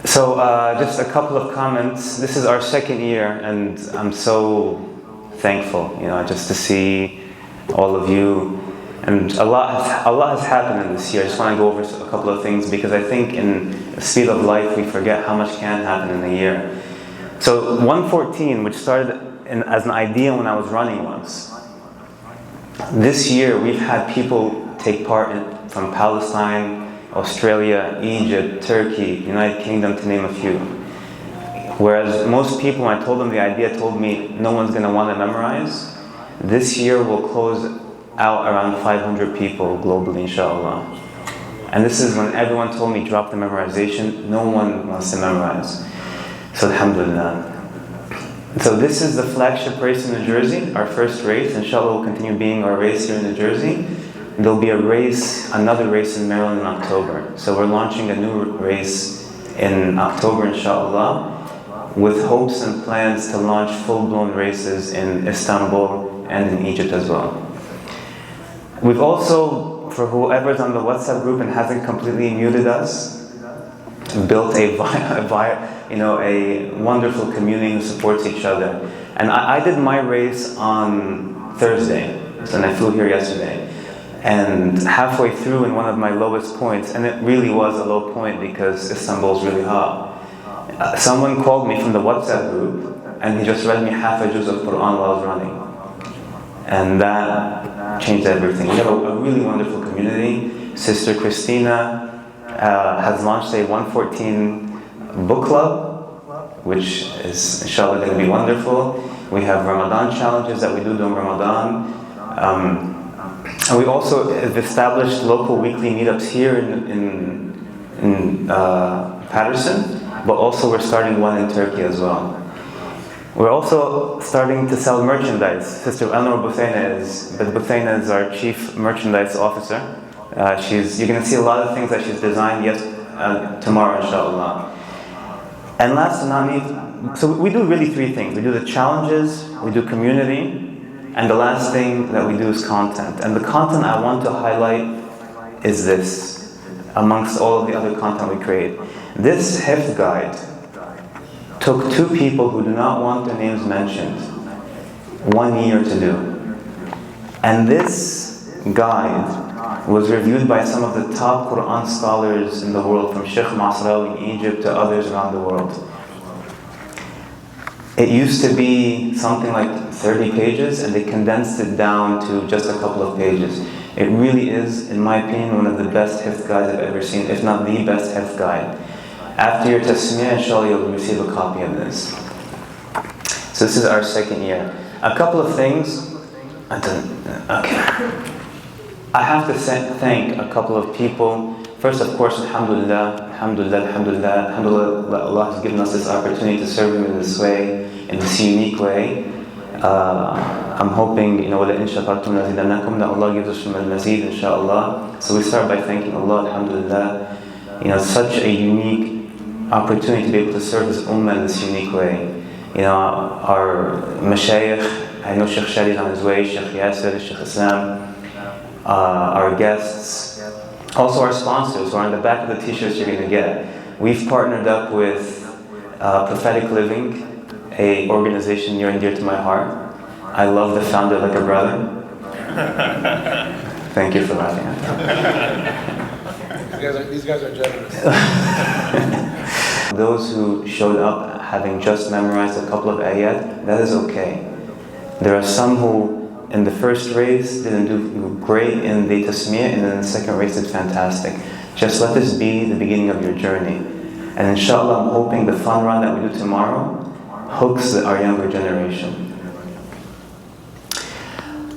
So just a couple of comments. This is our second year, and I'm so thankful, just to see all of you. And a lot has happened in this year. I just want to go over a couple of things because I think in the speed of life we forget how much can happen in a year. So 114, which started as an idea when I was running once. This year we've had people take part from Palestine, Australia, Egypt, Turkey, United Kingdom, to name a few. Whereas most people, when I told them the idea, told me no one's going to want to memorize. This year we'll close out around 500 people globally, inshallah. And this is when everyone told me drop the memorization. No one wants to memorize. So alhamdulillah. So this is the flagship race in New Jersey, our first race. Inshallah will continue being our race here in New Jersey. There'll be another race in Maryland in October. So we're launching a new race in October, inshallah, with hopes and plans to launch full-blown races in Istanbul and in Egypt as well. We've also, for whoever's on the WhatsApp group and hasn't completely muted us, built a wonderful community who supports each other. And I did my race on Thursday, and I flew here yesterday. And halfway through, in one of my lowest points, and it really was a low point because Istanbul's really hot, someone called me from the WhatsApp group, and he just read me half a juz of Qur'an while I was running. And that changed everything. We have a really wonderful community. Sister Christina has launched a 114 book club, which is inshallah going to be wonderful. We have Ramadan challenges that we do during Ramadan. And we also have established local weekly meetups here in Patterson, but also we're starting one in Turkey as well. We're also starting to sell merchandise. Sister Eleanor Buthaina is our chief merchandise officer. You're going to see a lot of things that she's designed tomorrow, inshallah. And last but not least, so we do really three things. We do the challenges, we do community, and the last thing that we do is content. And the content I want to highlight is this, amongst all of the other content we create. This hifz guide took two people who do not want their names mentioned 1 year to do. And this guide was reviewed by some of the top Qur'an scholars in the world, from Sheikh Masrawi in Egypt to others around the world. It used to be something like 30 pages, and they condensed it down to just a couple of pages. It really is, in my opinion, one of the best hifz guides I've ever seen, if not the best hifz guide. After your tasmiyah, inshallah, you'll receive a copy of this. So this is our second year. A couple of things. I have to thank a couple of people. First, of course, alhamdulillah, Allah has given us this opportunity to serve Him in this way, in this unique way. I'm hoping, وَلَئِنْ شَكَرْتُمْ لَزِيدَنَّكُمْ, that Allah gives us from al-mazid, inshallah. So we start by thanking Allah, alhamdulillah. Such a unique opportunity to be able to serve this ummah in this unique way. Our mashayikh, I know Sheikh Shadi is on his way, Sheikh Yasser, Sheikh Islam, our guests, also our sponsors who are on the back of the t-shirts you're going to get. We've partnered up with Prophetic Living, a organization near and dear to my heart. I love the founder like a brother. Thank you for laughing. These guys are generous. Those who showed up having just memorized a couple of ayat, that is okay. There are some who in the first race didn't do great in the tasmiyah, and then the second race did fantastic. Just let this be the beginning of your journey. And inshallah, I'm hoping the fun run that we do tomorrow hooks our younger generation.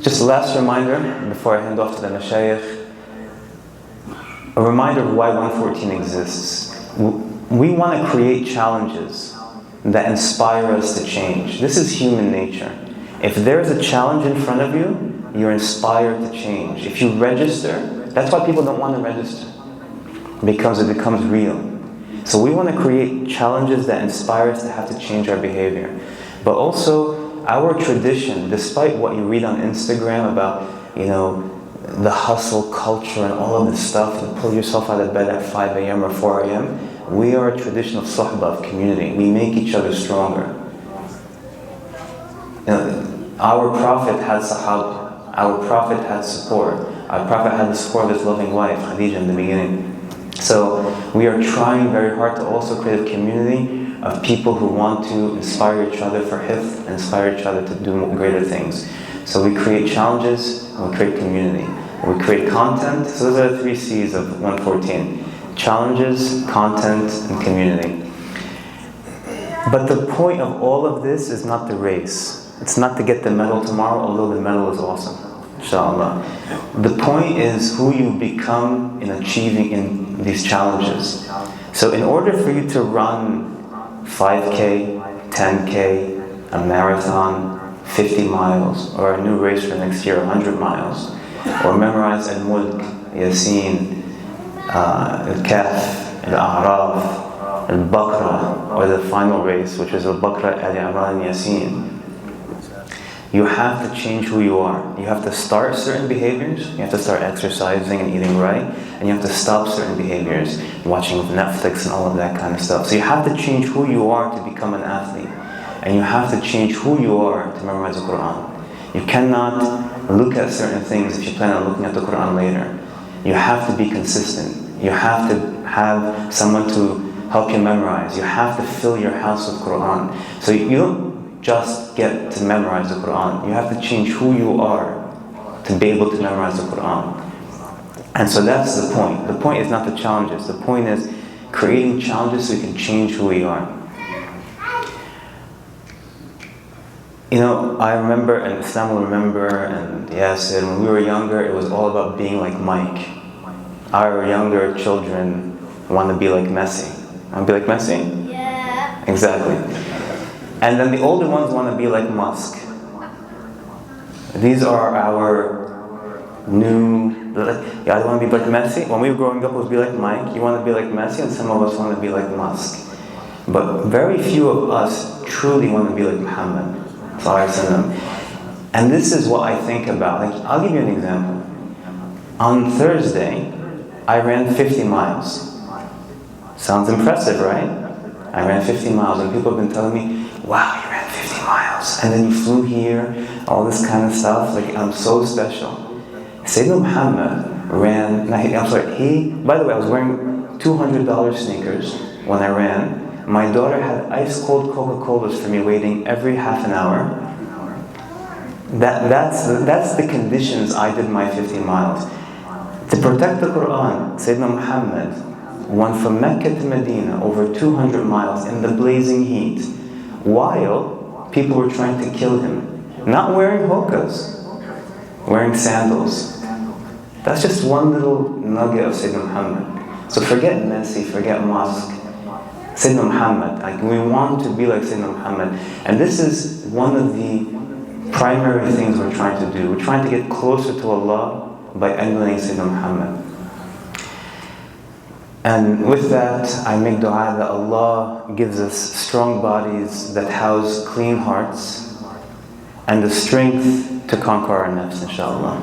Just a last reminder before I hand off to the mashayikh, a reminder of why 114 exists. We want to create challenges that inspire us to change. This is human nature. If there's a challenge in front of you, you're inspired to change. If you register, that's why people don't want to register, because it becomes real. So we want to create challenges that inspire us to have to change our behavior. But also, our tradition, despite what you read on Instagram about, the hustle culture and all of this stuff, to pull yourself out of bed at 5 a.m. or 4 a.m., We are a tradition of suhbah, of community. We make each other stronger. Our Prophet had sahaba. Our Prophet had support. Our Prophet had the support of his loving wife, Khadija, in the beginning. So we are trying very hard to also create a community of people who want to inspire each other for hifz and inspire each other to do greater things. So we create challenges, and we create community. We create content. So those are the 3 C's of 114. Challenges, content, and community. But the point of all of this is not the race. It's not to get the medal tomorrow, although the medal is awesome, inshallah. The point is who you become in achieving in these challenges. So in order for you to run 5K, 10K, a marathon, 50 miles, or a new race for next year, 100 miles, or memorize Al-Mulk, Yasin, Al-Kahf, Al-A'raf, Al-Baqarah, or the final race, which is Al-Baqarah, Al-Imran, Yasin. You have to change who you are. You have to start certain behaviors. You have to start exercising and eating right. And you have to stop certain behaviors, watching Netflix and all of that kind of stuff. So you have to change who you are to become an athlete. And you have to change who you are to memorize the Qur'an. You cannot look at certain things if you plan on looking at the Qur'an later. You have to be consistent. You have to have someone to help you memorize. You have to fill your house with Qur'an. So you don't just get to memorize the Qur'an. You have to change who you are to be able to memorize the Qur'an. And so that's the point. The point is not the challenges. The point is creating challenges so we can change who we are. I remember, and Islam will remember, and Yasir, when we were younger, it was all about being like Mike. Our younger children want to be like Messi. Want to be like Messi? Yeah. Exactly. And then the older ones want to be like Musk. These are our new... I want to be like Messi. When we were growing up, it was be like Mike. You want to be like Messi, and some of us want to be like Musk. But very few of us truly want to be like Muhammad. And this is what I think about. I'll give you an example. On Thursday, I ran 50 miles. Sounds impressive, right? I ran 50 miles, and people have been telling me, wow, you ran 50 miles, and then you flew here, all this kind of stuff. I'm so special. Sayyidina Muhammad ran, by the way, I was wearing $200 sneakers when I ran. My daughter had ice cold Coca-Colas for me waiting every half an hour. That's the conditions I did my 50 miles. To protect the Qur'an, Sayyidina Muhammad went from Mecca to Medina over 200 miles in the blazing heat, while people were trying to kill him. Not wearing hokas, wearing sandals. That's just one little nugget of Sayyidina Muhammad. So forget Messi, forget Musk. Sayyidina Muhammad, we want to be like Sayyidina Muhammad. And this is one of the primary things we're trying to do. We're trying to get closer to Allah by emulating Sayyidina Muhammad. And with that, I make dua that Allah gives us strong bodies that house clean hearts and the strength to conquer our nafs, inshallah.